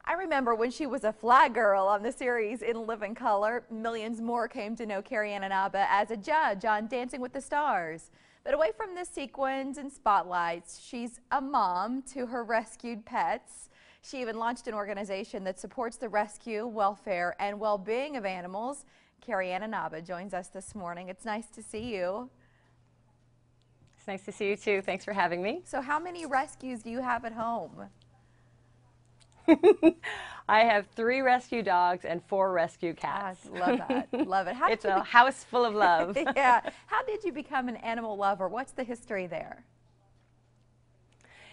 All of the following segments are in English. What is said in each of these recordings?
I remember when she was a fly girl on the series In Living Color. Millions more came to know Carrie Ann Inaba as a judge on Dancing with the Stars. But away from the sequins and spotlights, she's a mom to her rescued pets. She even launched an organization that supports the rescue, welfare, and well-being of animals. Carrie Ann Inaba joins us this morning. It's nice to see you. It's nice to see you too. Thanks for having me. So how many rescues do you have at home? I have 3 rescue dogs and 4 rescue cats. Love that. Love it. It's a house full of love. Yeah. How did you become an animal lover? What's the history there?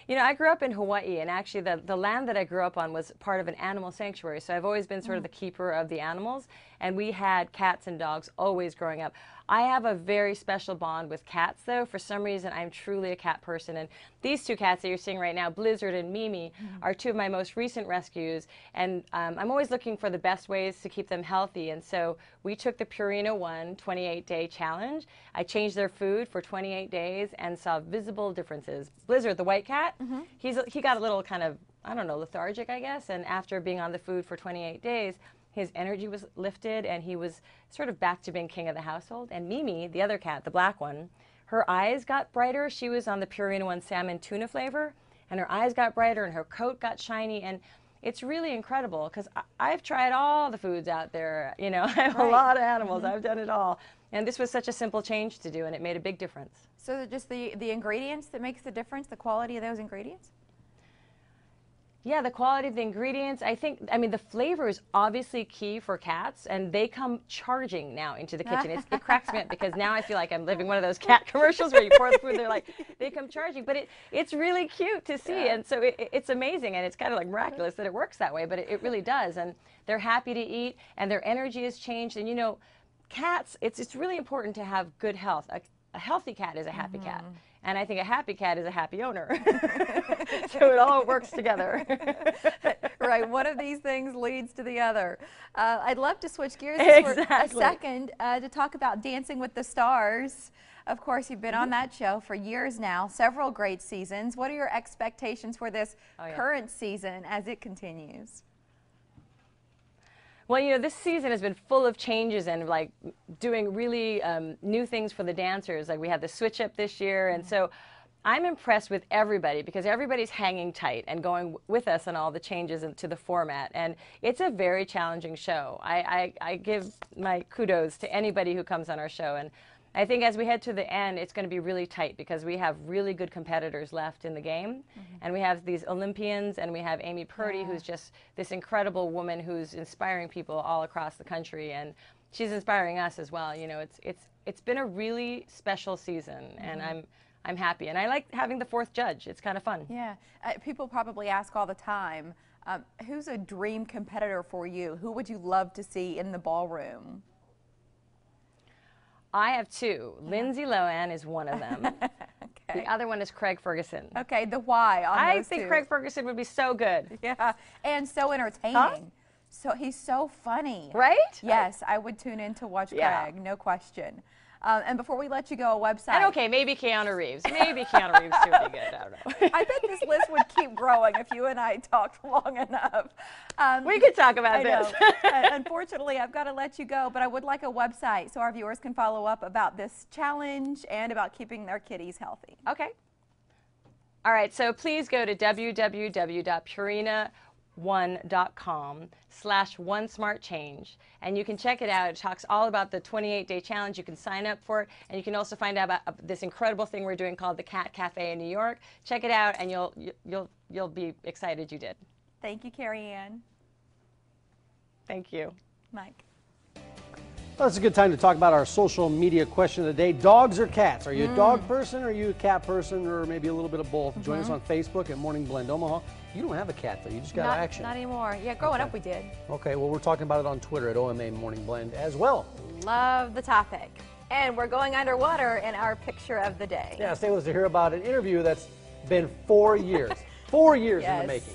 You know, I grew up in Hawaii, and actually the land that I grew up on was part of an animal sanctuary, so I've always been sort of the keeper of the animals, and we had cats and dogs always growing up. I have a very special bond with cats, though. For some reason, I'm truly a cat person, and these 2 cats that you're seeing right now, Blizzard and Mimi, are 2 of my most recent rescues, and I'm always looking for the best ways to keep them healthy, and so we took the Purina One 28-day challenge. I changed their food for 28 days and saw visible differences. Blizzard, the white cat, he got a little kind of, I don't know, lethargic, I guess, and after being on the food for 28 days, his energy was lifted and he was sort of back to being king of the household. And Mimi, the other cat, the black one, her eyes got brighter. She was on the Purina One salmon tuna flavor, and her eyes got brighter and her coat got shiny. And it's really incredible because I've tried all the foods out there. You know, I have a lot of animals. I've done it all. And this was such a simple change to do, and it made a big difference. So just the ingredients that makes the difference, the quality of those ingredients? Yeah, the quality of the ingredients. I mean, the flavor is obviously key for cats, and they come charging now into the kitchen. It cracks me up because now I feel like I'm living one of those cat commercials where you pour the food, they come charging. But it's really cute to see, and so it's amazing, and it's kind of like miraculous that it works that way, but it really does. And they're happy to eat, and their energy has changed. And you know, cats, it's really important to have good health. A healthy cat is a happy cat. And I think a happy cat is a happy owner. So it all works together. Right, one of these things leads to the other. I'd love to switch gears for a second to talk about Dancing with the Stars. Of course, you've been on that show for years now, several great seasons. What are your expectations for this current season as it continues? Well, you know, this season has been full of changes and like doing really new things for the dancers. Like we had the switch up this year, and so I'm impressed with everybody because everybody's hanging tight and going with us on all the changes into the format. And it's a very challenging show. I give my kudos to anybody who comes on our show, and I think as we head to the end, it's going to be really tight because we have really good competitors left in the game. And we have these Olympians, and we have Amy Purdy, who's just this incredible woman who's inspiring people all across the country. And she's inspiring us as well. You know, it's been a really special season, and I'm happy. And I like having the 4th judge. It's kind of fun. Yeah. People probably ask all the time, who's a dream competitor for you? Who would you love to see in the ballroom? I have 2. Lindsay Lohan is one of them. The other one is Craig Ferguson. Okay, the why on I those think 2. Craig Ferguson would be so good. Yeah, and so entertaining. So he's so funny. Right? Yes, I would tune in to watch Craig, no question. And before we let you go, a website. And okay, maybe Keanu Reeves. Maybe Keanu Reeves too would be good. I don't know. I bet this list would keep growing if you and I talked long enough. We could talk about this. Unfortunately, I've got to let you go, but I would like a website so our viewers can follow up about this challenge and about keeping their kitties healthy. Okay. All right, so please go to www.purina1.com/onesmartchange, and you can check it out. It talks all about the 28-day challenge. You can sign up for it, and you can also find out about this incredible thing we're doing called the Cat Cafe in New York. Check it out, and you'll be excited you did. Thank you, Carrie Ann. Thank you. Mike. Well, it's a good time to talk about our social media question of the day. Dogs or cats? Are you a dog person, or are you a cat person, or maybe a little bit of both? Join us on Facebook at Morning Blend Omaha. You don't have a cat, though. You just got action. Not anymore. Yeah, growing up we did. Okay, well, we're talking about it on Twitter at OMA Morning Blend as well. Love the topic. And we're going underwater in our picture of the day. Yeah, stay with us to hear about an interview that's been 4 years. 4 years in the making.